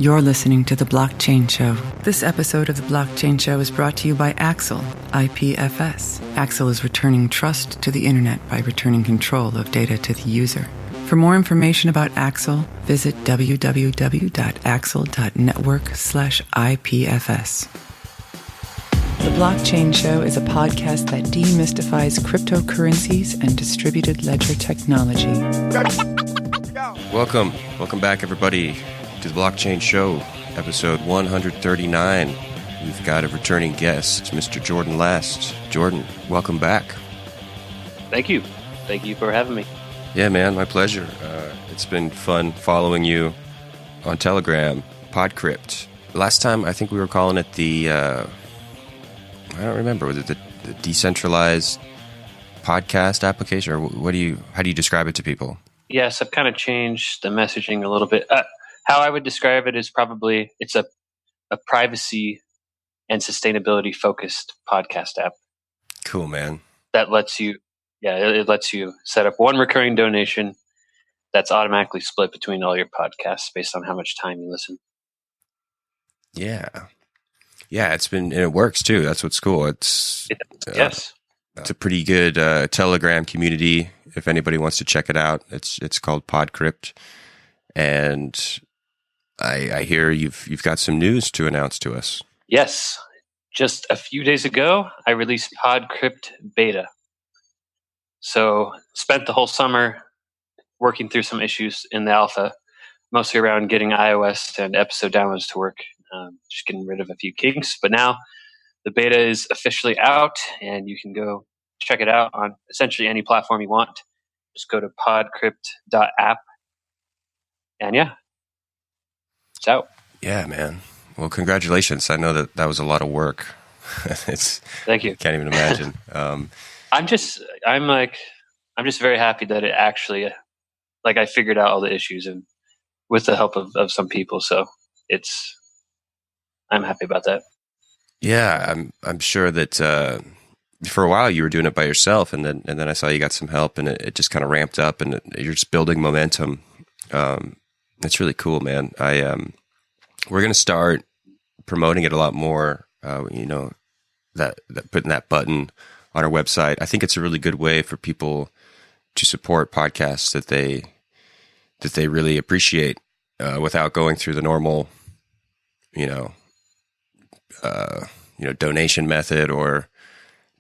You're listening to The Blockchain Show. This episode of The Blockchain Show is brought to you by Axel, IPFS. Axel is returning trust to the internet by returning control of data to the user. For more information about Axel, visit www.axel.network/IPFS. The Blockchain Show is a podcast that demystifies cryptocurrencies and distributed ledger technology. Welcome back, everybody, to the Blockchain Show, episode 139. We've got a returning guest, Mr. Jordan Last. Jordan, welcome back. Thank you. Thank you for having me. Yeah, man, my pleasure. It's been fun following you on Telegram, Podcrypt. Last time, I think we were calling it the, I don't remember, was it the decentralized podcast application, or how do you describe it to people? Yes, I've kind of changed the messaging a little bit. How I would describe it is probably it's a privacy and sustainability focused podcast app. Cool, man. That lets you, it lets you set up one recurring donation that's automatically split between all your podcasts based on how much time you listen. Yeah, it works too. That's what's cool. Yes. It's a pretty good Telegram community. If anybody wants to check it out, it's called Podcrypt, and I hear you've got some news to announce to us. Yes, just a few days ago, I released Podcrypt Beta. So spent the whole summer working through some issues in the alpha, mostly around getting iOS and episode downloads to work, just getting rid of a few kinks. But now the beta is officially out, and you can go check it out on essentially any platform you want. Just go to podcrypt.app, and it's out. Yeah, man. Well, congratulations. I know that was a lot of work. Thank you. Can't even imagine. I'm just very happy that it actually, I figured out all the issues and with the help of some people. So I'm happy about that. Yeah, I'm sure that for a while you were doing it by yourself, and then I saw you got some help, and it just kind of ramped up, and you're just building momentum. It's really cool, man. We're going to start promoting it a lot more. That putting that button on our website. I think it's a really good way for people to support podcasts that they really appreciate without going through the normal, donation method or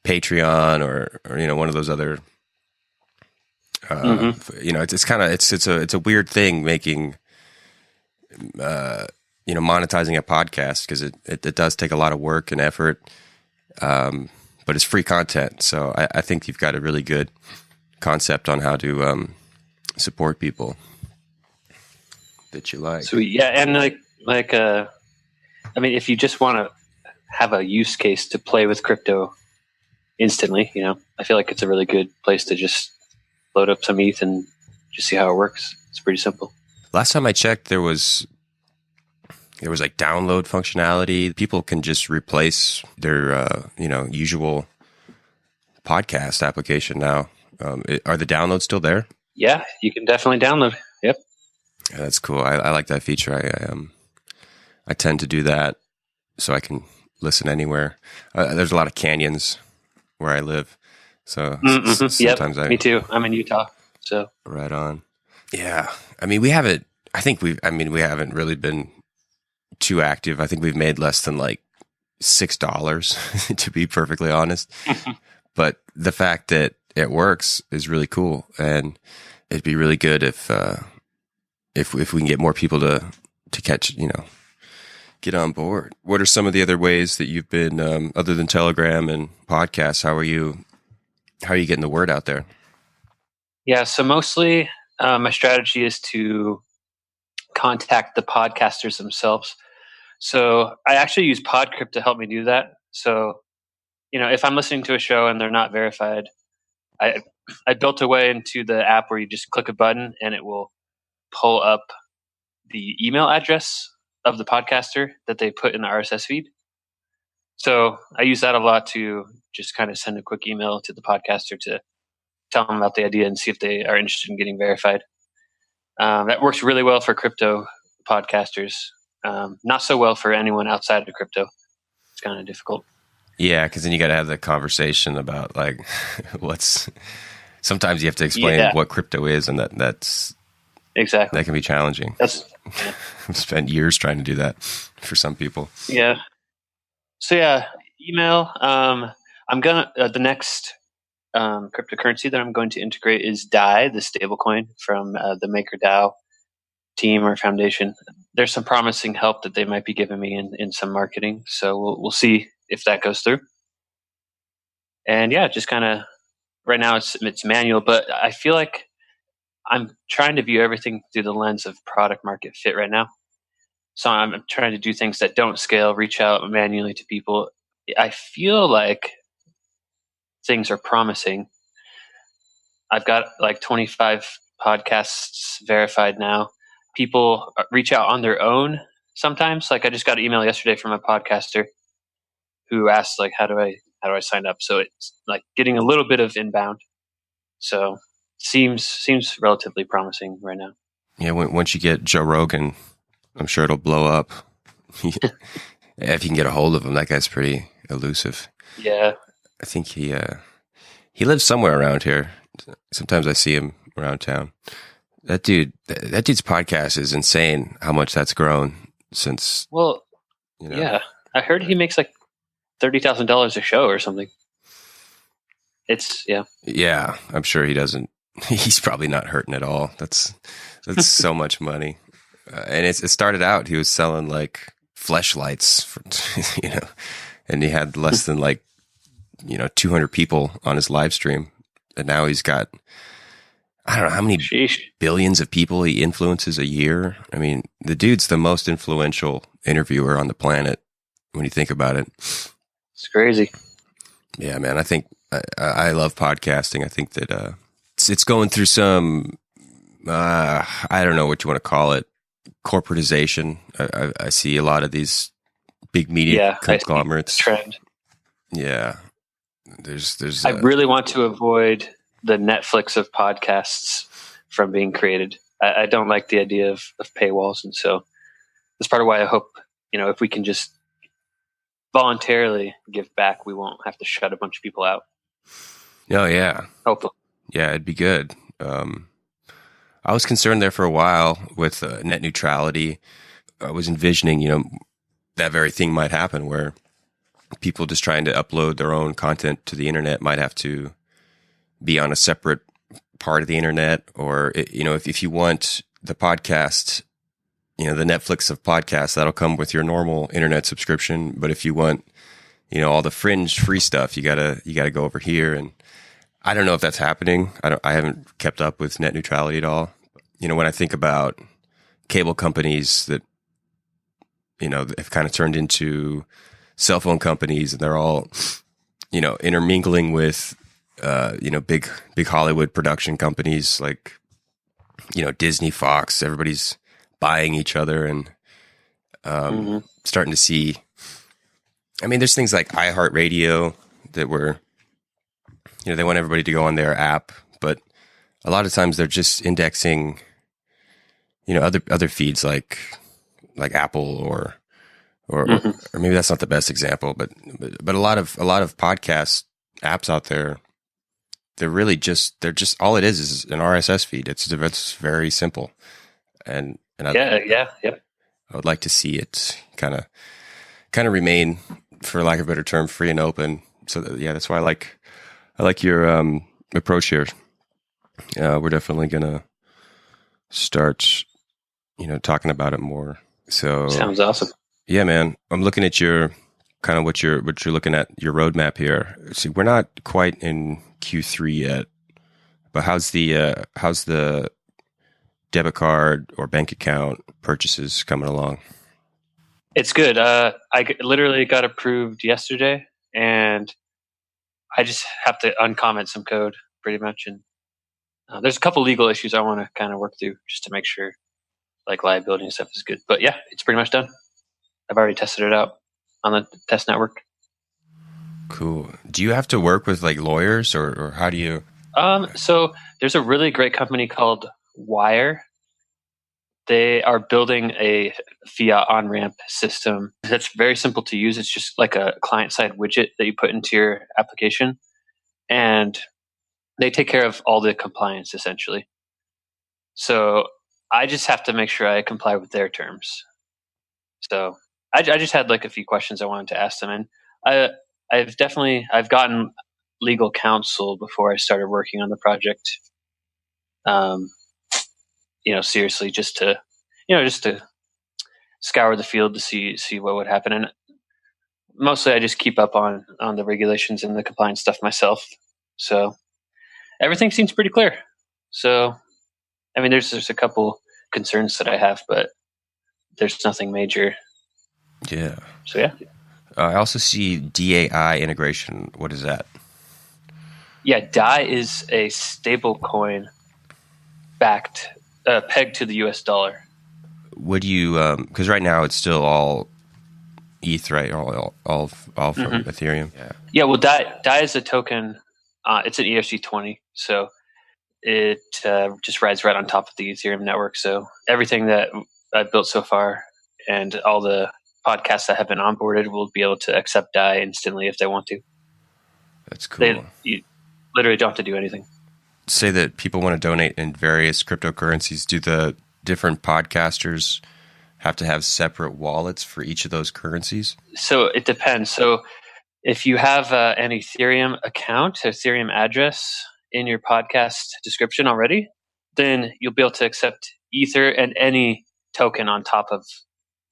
Patreon or one of those other. It's a weird thing making. Monetizing a podcast, because it does take a lot of work and effort, but it's free content. So I think you've got a really good concept on how to support people that you like. Sweet, yeah, and if you just want to have a use case to play with crypto instantly, I feel like it's a really good place to just load up some ETH and just see how it works. It's pretty simple. Last time I checked, there was download functionality. People can just replace their usual podcast application now. Are the downloads still there? Yeah, you can definitely download. Yep. Yeah, that's cool. I like that feature. I tend to do that so I can listen anywhere. There's a lot of canyons where I live, so sometimes me too. I'm in Utah, so right on. Yeah, we haven't really been too active. I think we've made less than $6, to be perfectly honest. But the fact that it works is really cool, and it'd be really good if we can get more people to catch, get on board. What are some of the other ways that you've been, other than Telegram and podcasts? How are you getting the word out there? Yeah, so mostly my strategy is to contact the podcasters themselves. So I actually use Podcrypt to help me do that. So, if I'm listening to a show and they're not verified, I built a way into the app where you just click a button and it will pull up the email address of the podcaster that they put in the RSS feed. So I use that a lot to just kind of send a quick email to the podcaster to tell them about the idea and see if they are interested in getting verified. That works really well for crypto podcasters. Not so well for anyone outside of crypto. It's kind of difficult. Yeah, because then you got to have the conversation about like sometimes you have to explain what crypto is, and that's exactly, that can be challenging. I've spent years trying to do that for some people. Yeah. So yeah, email. I'm gonna the next cryptocurrency that I'm going to integrate is DAI, the stablecoin from the MakerDAO team or foundation. There's some promising help that they might be giving me in some marketing, so we'll see if that goes through. And yeah, just kind of right now it's manual, but I feel like I'm trying to view everything through the lens of product market fit right now. So I'm trying to do things that don't scale, reach out manually to people. I feel like things are promising. I've got like 25 podcasts verified now. People reach out on their own sometimes. Like I just got an email yesterday from a podcaster who asked like, how do I sign up? So it's like getting a little bit of inbound. So seems relatively promising right now. Yeah, once you get Joe Rogan, I'm sure it'll blow up. If you can get a hold of him, that guy's pretty elusive. Yeah, I think he lives somewhere around here. Sometimes I see him around town. That dude's podcast is insane. How much that's grown since. Well, yeah, I heard he makes like $30,000 a show or something. It's Yeah, I'm sure he doesn't. He's probably not hurting at all. That's so much money. And it started out, he was selling like fleshlights, and he had less than 200 people on his live stream. And now he's got, I don't know how many billions of people he influences a year. I mean, the dude's the most influential interviewer on the planet when you think about it. It's crazy. Yeah, man. I think I love podcasting. I think that it's going through some, I don't know what you want to call it, corporatization. I see a lot of these big media conglomerates. Trend. Yeah. There's. I really want to avoid the Netflix of podcasts from being created. I don't like the idea of paywalls, and so that's part of why I hope if we can just voluntarily give back, we won't have to shut a bunch of people out. Oh yeah. Hopefully. Yeah, it'd be good. I was concerned there for a while with net neutrality. I was envisioning, that very thing might happen where people just trying to upload their own content to the internet might have to be on a separate part of the internet, or, if you want the podcast, the Netflix of podcasts, that'll come with your normal internet subscription. But if you want, all the fringe free stuff, you gotta go over here. And I don't know if that's happening. I haven't kept up with net neutrality at all. When I think about cable companies that, have kind of turned into cell phone companies, and they're all, intermingling with, big Hollywood production companies like, Disney, Fox, everybody's buying each other and, starting to see, there's things like iHeartRadio that were, they want everybody to go on their app, but a lot of times they're just indexing, other feeds like Apple or maybe that's not the best example, but a lot of podcast apps out there, they're just all it is an RSS feed. It's very simple, and I would like to see it kind of remain, for lack of a better term, free and open. So that's why I like your approach here. We're definitely gonna start, talking about it more. So sounds awesome. Yeah, man. I'm looking at your kind of what you're looking at, your roadmap here. See, we're not quite in Q3 yet, but how's the debit card or bank account purchases coming along? It's good. I literally got approved yesterday, and I just have to uncomment some code pretty much. And there's a couple legal issues I want to kind of work through just to make sure like liability and stuff is good. But yeah, it's pretty much done. I've already tested it out on the test network. Cool. Do you have to work with like lawyers or how do you? So there's a really great company called Wire. They are building a fiat on-ramp system that's very simple to use. It's just like a client-side widget that you put into your application, and they take care of all the compliance essentially. So I just have to make sure I comply with their terms. So I just had like a few questions I wanted to ask them, and I've gotten legal counsel before I started working on the project. Seriously, just to scour the field to see what would happen. And mostly I just keep up on the regulations and the compliance stuff myself. So everything seems pretty clear. So, I mean, there's a couple concerns that I have, but there's nothing major. Yeah. So, yeah. I also see DAI integration. What is that? Yeah, DAI is a stable coin pegged to the US dollar. Would you, because right now it's still all ETH, right? All from Ethereum. Yeah, well, DAI is a token. It's an ERC20, so it just rides right on top of the Ethereum network. So everything that I've built so far and all the podcasts that have been onboarded will be able to accept DAI instantly if they want to. That's cool. You literally don't have to do anything. Say that people want to donate in various cryptocurrencies. Do the different podcasters have to have separate wallets for each of those currencies? So it depends. So if you have an Ethereum account, Ethereum address in your podcast description already, then you'll be able to accept Ether and any token on top of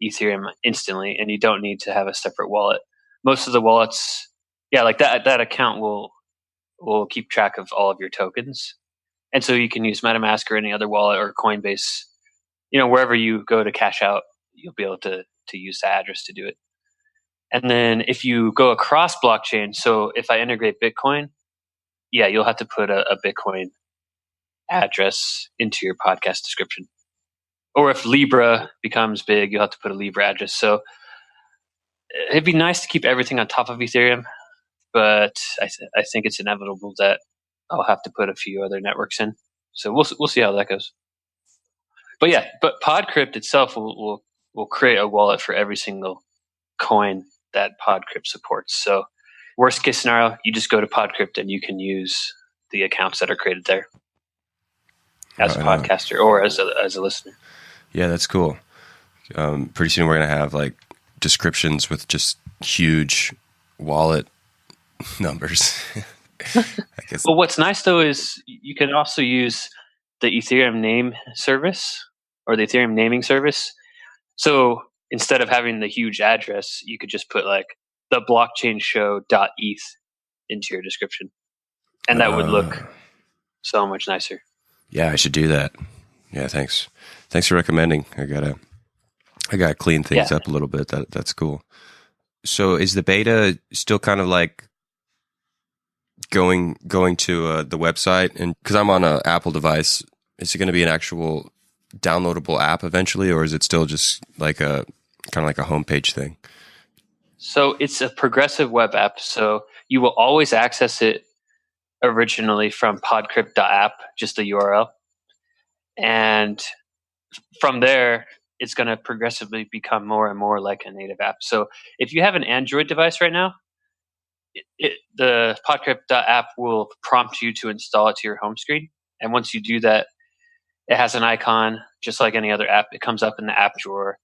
Ethereum instantly, and you don't need to have a separate wallet. Most of the wallets, like that account will keep track of all of your tokens. And so you can use MetaMask or any other wallet or Coinbase, wherever you go to cash out, you'll be able to use the address to do it. And then if you go across blockchain, so if I integrate Bitcoin, you'll have to put a Bitcoin address into your podcast description. Or if Libra becomes big, you'll have to put a Libra address. So it'd be nice to keep everything on top of Ethereum, but I think it's inevitable that I'll have to put a few other networks in. So we'll see how that goes. But Podcrypt itself will create a wallet for every single coin that Podcrypt supports. So worst case scenario, you just go to Podcrypt and you can use the accounts that are created there as a podcaster or as a listener. Yeah, that's cool. Pretty soon we're going to have like descriptions with just huge wallet numbers. I guess. Well, what's nice though is you can also use the Ethereum name service or the Ethereum naming service. So instead of having the huge address, you could just put like the blockchainshow.eth into your description. And that would look so much nicer. Yeah, I should do that. Yeah, thanks. Thanks for recommending. I gotta clean things up a little bit. That's cool. So is the beta still kind of like going to the website? And because I'm on an Apple device, is it going to be an actual downloadable app eventually, or is it still just like a kind of like a homepage thing? So it's a progressive web app. So you will always access it originally from podcrypt.app, just the URL. And from there, it's going to progressively become more and more like a native app. So if you have an Android device right now, the Podcrypt.app will prompt you to install it to your home screen. And once you do that, it has an icon just like any other app. It comes up in the app drawer.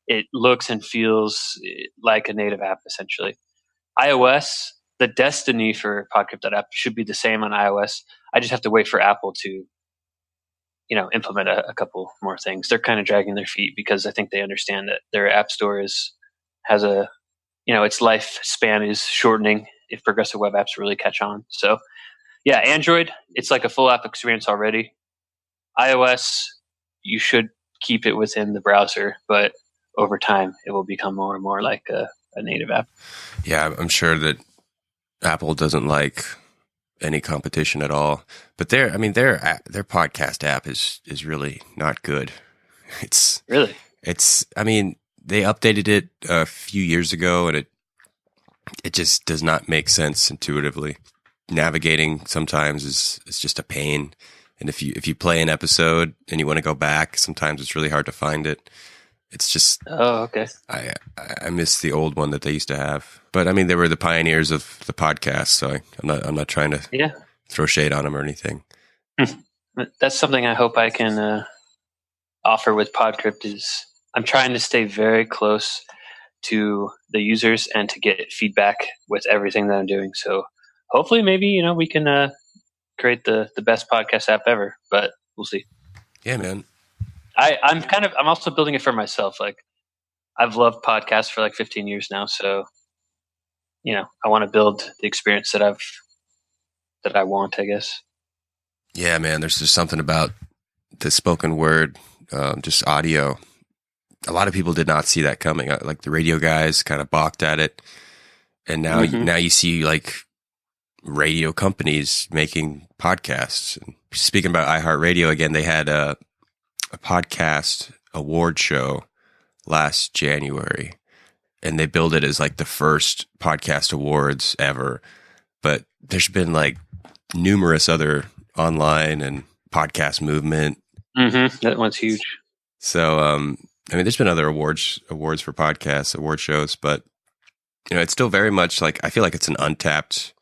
It looks and feels like a native app, essentially. iOS, the destiny for Podcrypt.app should be the same on iOS. I just have to wait for Apple to implement a couple more things. They're kind of dragging their feet because I think they understand that their app store has its lifespan is shortening if progressive web apps really catch on. So Android, it's like a full app experience already. iOS, you should keep it within the browser, but over time it will become more and more like a native app. Yeah, I'm sure that Apple doesn't like any competition at all, but their podcast app is really not good. They updated it a few years ago, and it just does not make sense intuitively. Navigating sometimes is just a pain, And if you play an episode and you want to go back, sometimes it's really hard to find it. It's just, oh, okay. I miss the old one that they used to have. But I mean, they were the pioneers of the podcast, so I'm not trying to throw shade on them or anything. That's something I hope I can offer with Podcrypt. Is I'm trying to stay very close to the users and to get feedback with everything that I'm doing. So hopefully, maybe we can create the best podcast app ever. But we'll see. Yeah, man. I'm also building it for myself. Like, I've loved podcasts for like 15 years now. So, I want to build the experience that I want, I guess. Yeah, man. There's just something about the spoken word, just audio. A lot of people did not see that coming. Like the radio guys kind of balked at it. And now, now you see like radio companies making podcasts. And speaking about iHeartRadio again, they had a podcast award show last January, and they billed it as like the first podcast awards ever. But there's been like numerous other online and podcast movement. That one's huge. So, I mean, there's been other awards for podcasts, award shows, but it's still very much like, I feel like it's an untapped,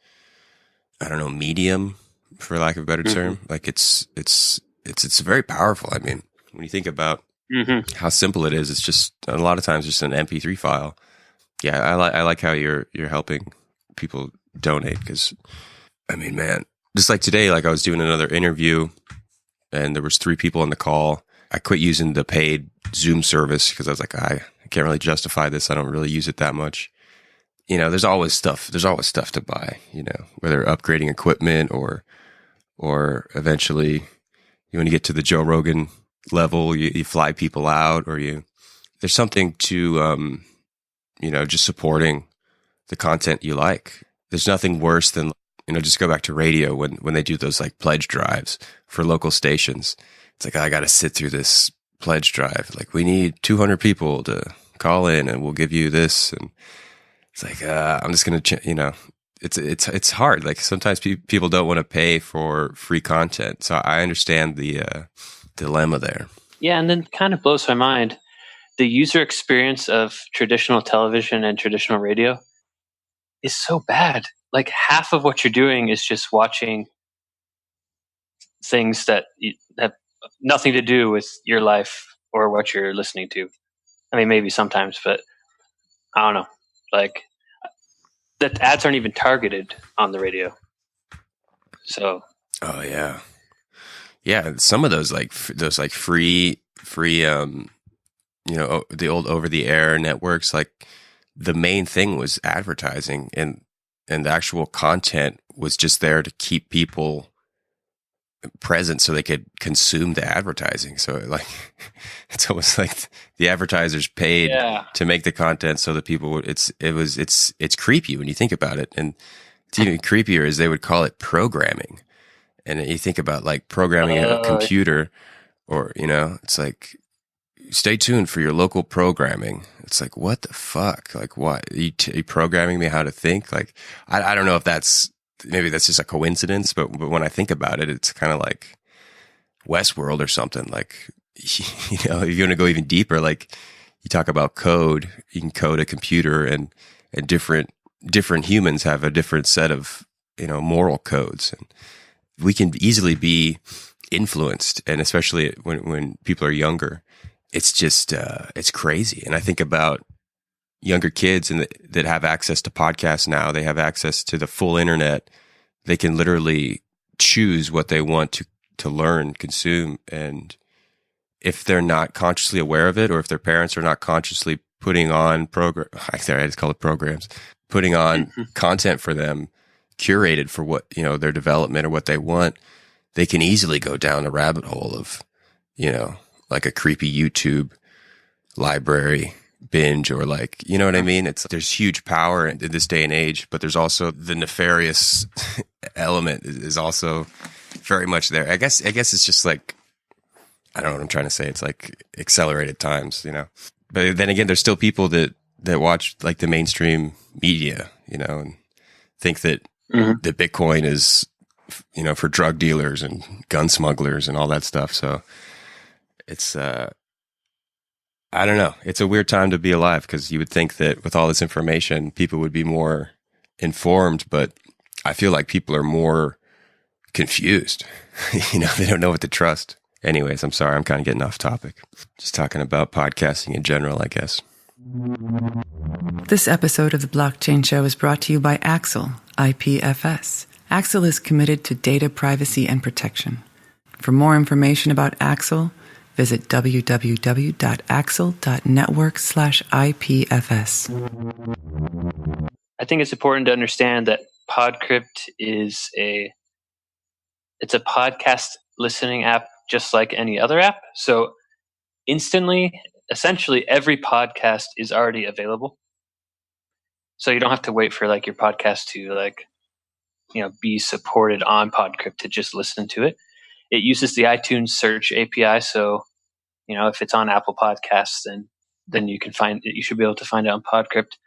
I don't know, medium, for lack of a better term. Like it's very powerful. I mean, when you think about how simple it is, it's just a lot of times just an MP3 file. Yeah, I like how you're helping people donate, because I mean, man, just like today, like I was doing another interview and there was 3 people on the call. I quit using the paid Zoom service because I was like, I can't really justify this. I don't really use it that much. There's always stuff to buy, whether upgrading equipment or eventually when you get to the Joe Rogan level, you fly people out, or there's something to, just supporting the content you like. There's nothing worse than, just go back to radio when they do those like pledge drives for local stations. It's like, I got to sit through this pledge drive. Like, we need 200 people to call in and we'll give you this. And it's like, I'm just going to, it's hard. Like sometimes people don't want to pay for free content. So I understand the dilemma there. Yeah. And then kind of blows my mind. The user experience of traditional television and traditional radio is so bad. Like half of what you're doing is just watching things that have nothing to do with your life or what you're listening to. I mean, maybe sometimes, but I don't know. Like, the ads aren't even targeted on the radio. So. Oh yeah. Yeah. Some of those free, the old over the air networks, like the main thing was advertising, and the actual content was just there to keep people present so they could consume the advertising. So like, it's almost like the advertisers paid to make the content so that people would, it's creepy when you think about it. And it's even creepier is they would call it programming. And you think about like programming a computer, or, it's like, stay tuned for your local programming. It's like, what the fuck? Like, what? Are you programming me how to think? Like, I don't know if maybe that's just a coincidence, but when I think about it, it's kind of like Westworld or something. Like, if you want to go even deeper, like you talk about code, you can code a computer, and different humans have a different set of, moral codes, and we can easily be influenced. And especially when people are younger, it's just, it's crazy. And I think about younger kids that have access to podcasts now. They have access to the full internet. They can literally choose what they want to learn, consume. And if they're not consciously aware of it, or if their parents are not consciously putting on I just call it programs, putting on content for them, curated for what, their development or what they want, they can easily go down a rabbit hole of, like a creepy YouTube library binge, or like, you know what I mean? There's huge power in this day and age, but there's also the nefarious element is also very much there. I guess it's just like, I don't know what I'm trying to say. It's like accelerated times, but then again, there's still people that watch like the mainstream media, and think that that Bitcoin is for drug dealers and gun smugglers and all that stuff. So it's, I don't know. It's a weird time to be alive, because you would think that with all this information, people would be more informed, but I feel like people are more confused. They don't know what to trust. Anyways, I'm sorry. I'm kind of getting off topic. Just talking about podcasting in general, I guess. This episode of The Blockchain Show is brought to you by Axel, IPFS. Axel is committed to data privacy and protection. For more information about Axel, visit www.axel.network/IPFS. I think it's important to understand that Podcrypt is it's a podcast listening app just like any other app. So instantly, essentially every podcast is already available. So you don't have to wait for like your podcast to be supported on Podcrypt to just listen to it. It uses the iTunes search API. So, if it's on Apple Podcasts, then you can find it. You should be able to find it on Podcrypt.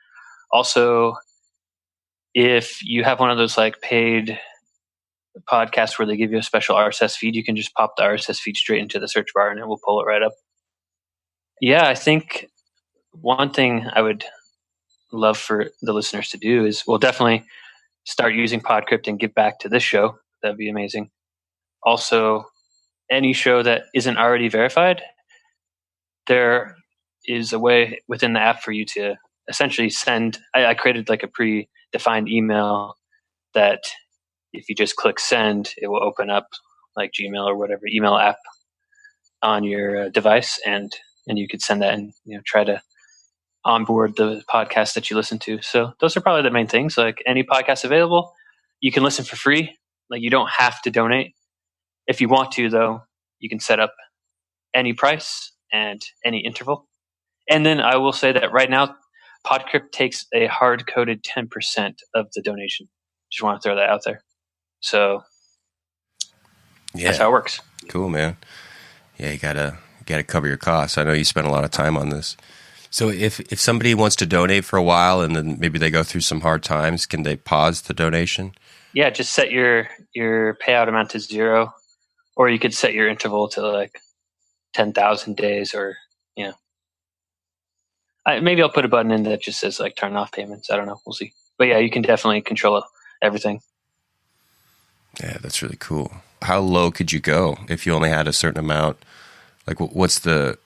Also, if you have one of those like paid podcasts where they give you a special RSS feed, you can just pop the RSS feed straight into the search bar and it will pull it right up. Yeah, I think one thing I would love for the listeners to do is, definitely start using Podcrypt and give back to this show. That'd be amazing. Also, any show that isn't already verified, there is a way within the app for you to essentially send. I created like a predefined email that if you just click send, it will open up like Gmail or whatever email app on your device, and you could send that and try to onboard the podcast that you listen to. So those are probably the main things. Like any podcast available, you can listen for free. Like you don't have to donate. If you want to, though, you can set up any price and any interval. And then I will say that right now, Podcrypt takes a hard-coded 10% of the donation. Just want to throw that out there. So that's how it works. Cool, man. Yeah, you gotta cover your costs. I know you spent a lot of time on this. So if somebody wants to donate for a while and then maybe they go through some hard times, can they pause the donation? Yeah, just set your payout amount to 0, or you could set your interval to like 10,000 days, or maybe I'll put a button in that just says like turn off payments. I don't know. We'll see. But yeah, you can definitely control everything. Yeah, that's really cool. How low could you go if you only had a certain amount? Like, what's the,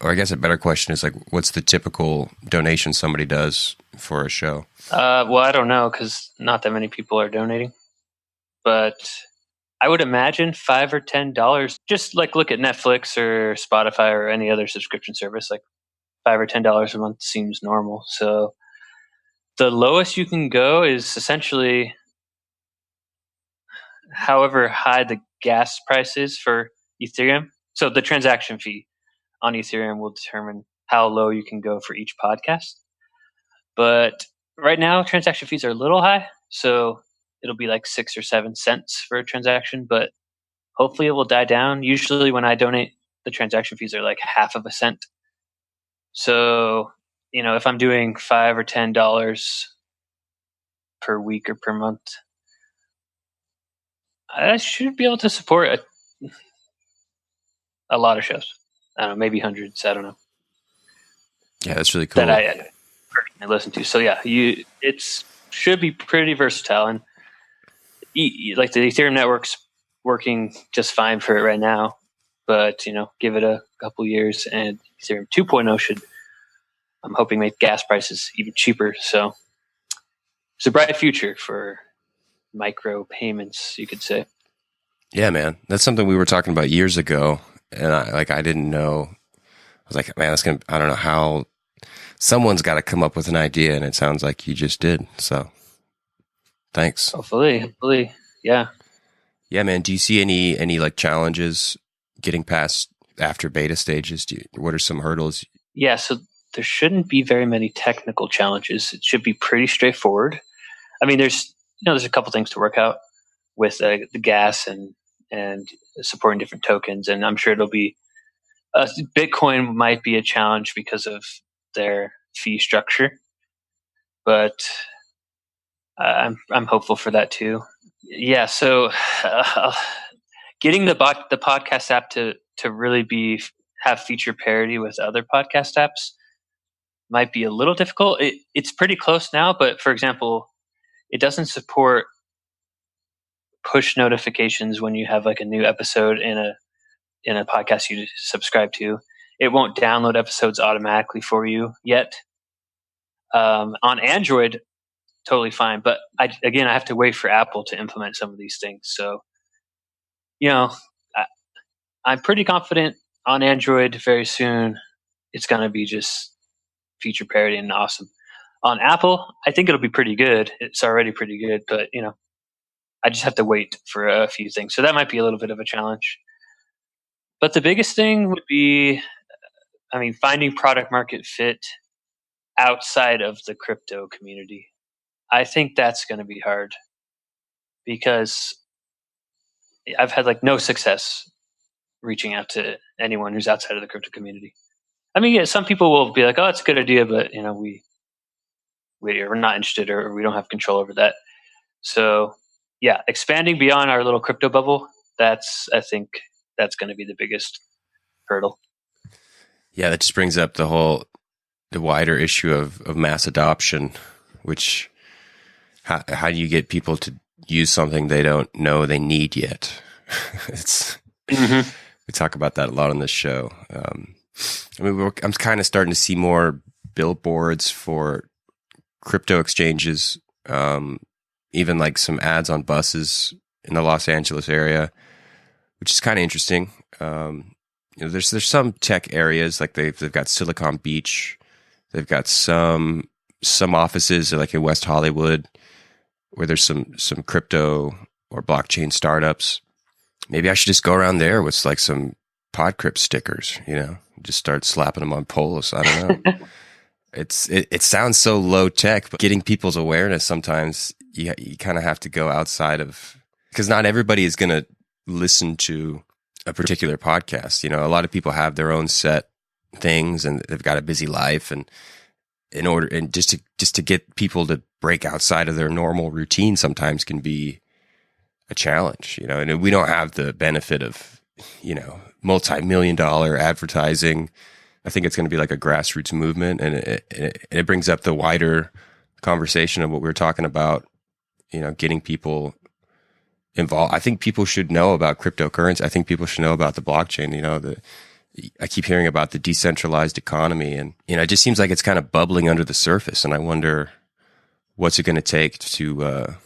or I guess a better question is like, what's the typical donation somebody does for a show? I don't know, because not that many people are donating, but I would imagine $5 or $10. Just like look at Netflix or Spotify or any other subscription service, like $5 or $10 a month seems normal. So the lowest you can go is essentially however high the gas price is for Ethereum. So the transaction fee on Ethereum will determine how low you can go for each podcast. But right now, transaction fees are a little high. So it'll be like 6 or 7 cents for a transaction, but hopefully it will die down. Usually when I donate, the transaction fees are like half of a cent. So, if I'm doing $5 or $10 per week or per month, I should be able to support a lot of shows. I don't know, maybe hundreds. I don't know. Yeah, that's really cool. That I personally listen to. So yeah, it should be pretty versatile, and like the Ethereum network's working just fine for it right now. But give it a couple years, and Ethereum 2.0 should, I'm hoping, make gas prices even cheaper. So it's a bright future for micro payments, you could say. Yeah, man, that's something we were talking about years ago, and I didn't know. I was like, man, I don't know how. Someone's got to come up with an idea, and it sounds like you just did. So, thanks. Hopefully, yeah. Yeah, man. Do you see any like challenges getting past after beta stages? What are some hurdles? Yeah, so there shouldn't be very many technical challenges. It should be pretty straightforward. I mean, there's a couple things to work out with the gas and supporting different tokens, and I'm sure it'll be. Bitcoin might be a challenge because of their fee structure, but I'm hopeful for that too. Yeah. So getting the podcast app to really have feature parity with other podcast apps might be a little difficult. It's pretty close now, but for example, it doesn't support push notifications when you have like a new episode in a podcast you subscribe to. It won't download episodes automatically for you yet. On Android, totally fine, but I have to wait for Apple to implement some of these things. So, I, I'm pretty confident on Android very soon it's going to be just feature parity and awesome. On Apple, I think it'll be pretty good. It's already pretty good, but I just have to wait for a few things. So that might be a little bit of a challenge. But the biggest thing would be, finding product market fit outside of the crypto community. I think that's going to be hard because I've had like no success reaching out to anyone who's outside of the crypto community. Yeah, some people will be like, "Oh, it's a good idea," but we're not interested or we don't have control over that. So, yeah, expanding beyond our little crypto bubble, I think that's going to be the biggest hurdle. Yeah, that just brings up the wider issue of mass adoption, which how do you get people to use something they don't know they need yet? We talk about that a lot on this show. I'm kind of starting to see more billboards for crypto exchanges, even like some ads on buses in the Los Angeles area, which is kind of interesting. There's some tech areas like they've got Silicon Beach, they've got some offices like in West Hollywood where there's some crypto or blockchain startups. Maybe I should just go around there with like some Podcrypt stickers, just start slapping them on poles. I don't know. It sounds so low tech, but getting people's awareness sometimes you kind of have to go outside of, because not everybody is going to listen to a particular podcast. A lot of people have their own set things and they've got a busy life, and just to get people to break outside of their normal routine sometimes can be a challenge, and we don't have the benefit of, multi-million-dollar advertising. I think it's going to be like a grassroots movement, and it brings up the wider conversation of what we were talking about, getting people involved. I think people should know about cryptocurrency. I think people should know about the blockchain. I keep hearing about the decentralized economy, and it just seems like it's kind of bubbling under the surface. And I wonder what's it going to take to.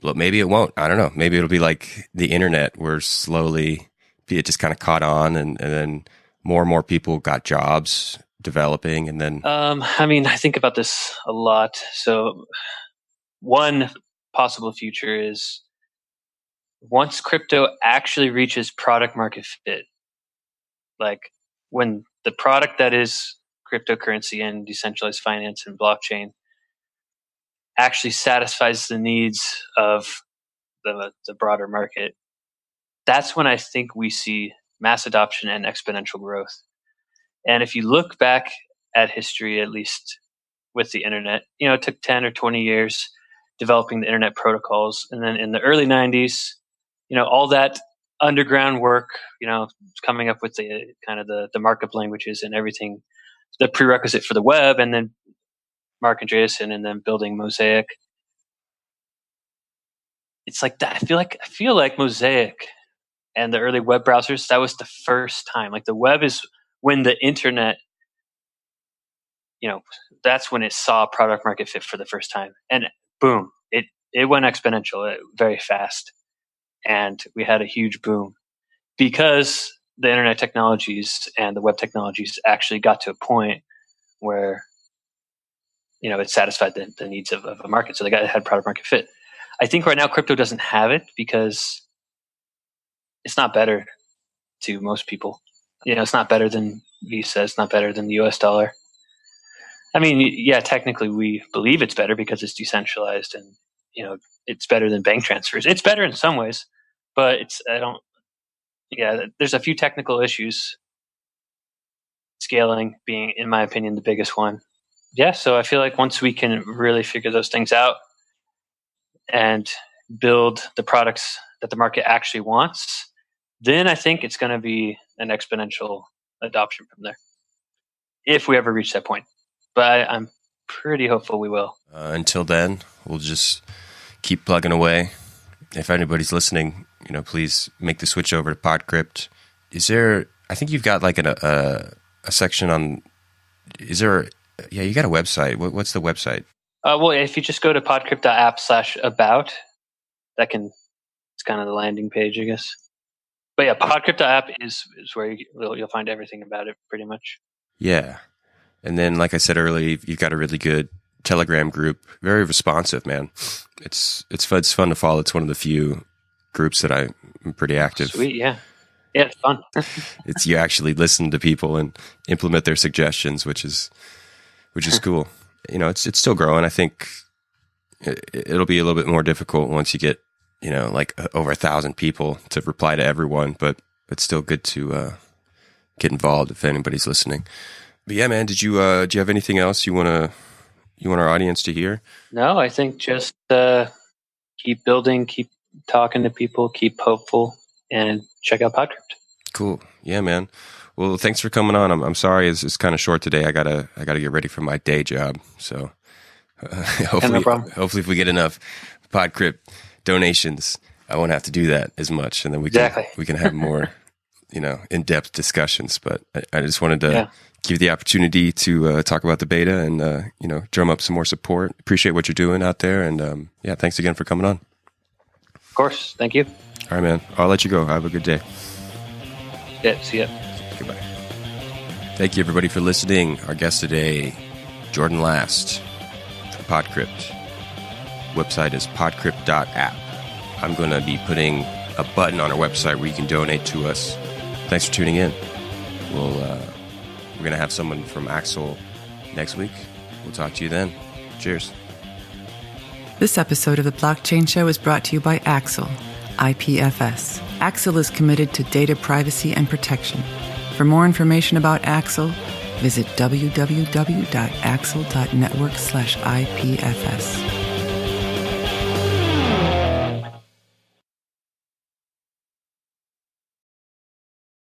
Well, maybe it won't. I don't know. Maybe it'll be like the internet, where slowly it just kind of caught on, and then more and more people got jobs developing, and then. I think about this a lot. So, one possible future is once crypto actually reaches product market fit, like when the product that is cryptocurrency and decentralized finance and blockchain actually satisfies the needs of the broader market, that's when I think we see mass adoption and exponential growth. And if you look back at history, at least with the internet, it took 10 or 20 years developing the internet protocols. And then in the early 90s, all that underground work, coming up with the kind of the markup languages and everything, the prerequisite for the web, and then Mark Andreessen, and then building Mosaic. It's like that. I feel like Mosaic and the early web browsers, that was the first time. Like the web is when the internet, that's when it saw product market fit for the first time. And boom, it went exponential very fast. And we had a huge boom because the internet technologies and the web technologies actually got to a point where, it satisfied the needs of a market. So they had product market fit. I think right now crypto doesn't have it because it's not better to most people. It's not better than Visa. It's not better than the US dollar. Yeah, technically we believe it's better because it's decentralized and, it's better than bank transfers. It's better in some ways, but there's a few technical issues. Scaling being, in my opinion, the biggest one. Yeah, so I feel like once we can really figure those things out and build the products that the market actually wants, then I think it's going to be an exponential adoption from there, if we ever reach that point. But I'm pretty hopeful we will. Until then, we'll just keep plugging away. If anybody's listening, please make the switch over to Podcrypt. I think you've got like a section on, you got a website. What's the website? Well, if you just go to podcrypt.app/about, it's kind of the landing page, I guess. But yeah, podcrypt.app is where you'll find everything about it pretty much. Yeah. And then, like I said earlier, you've got a really good Telegram group, very responsive, man. It's fun to follow. It's one of the few groups that I'm pretty active. Sweet, yeah. Yeah, it's fun. It's you actually listen to people and implement their suggestions, which is cool. It's still growing. I think it'll be a little bit more difficult once you get, like over 1,000 people to reply to everyone, but it's still good to get involved if anybody's listening. But yeah, man, do you have anything else you want our audience to hear? No, I think just keep building, keep talking to people, keep hopeful, and check out Podcrypt. Cool. Yeah, man. Well, thanks for coming on. I'm sorry it's kind of short today. I gotta get ready for my day job. So hopefully if we get enough Podcrypt donations, I won't have to do that as much, and then we can have more in-depth discussions. But I just wanted to give you the opportunity to talk about the beta and drum up some more support. Appreciate what you're doing out there, and thanks again for coming on. Of course. Thank you. All right, man. I'll let you go. Have a good day. Yeah, see ya. Goodbye. Thank you, everybody, for listening. Our guest today, Jordan Last from Podcrypt. Website is podcrypt.app. I'm going to be putting a button on our website where you can donate to us. Thanks for tuning in. We're going to have someone from Axel next week. We'll talk to you then. Cheers. This episode of The Blockchain Show is brought to you by Axel, IPFS. Axel is committed to data privacy and protection. For more information about Axel, visit www.axel.network/IPFS.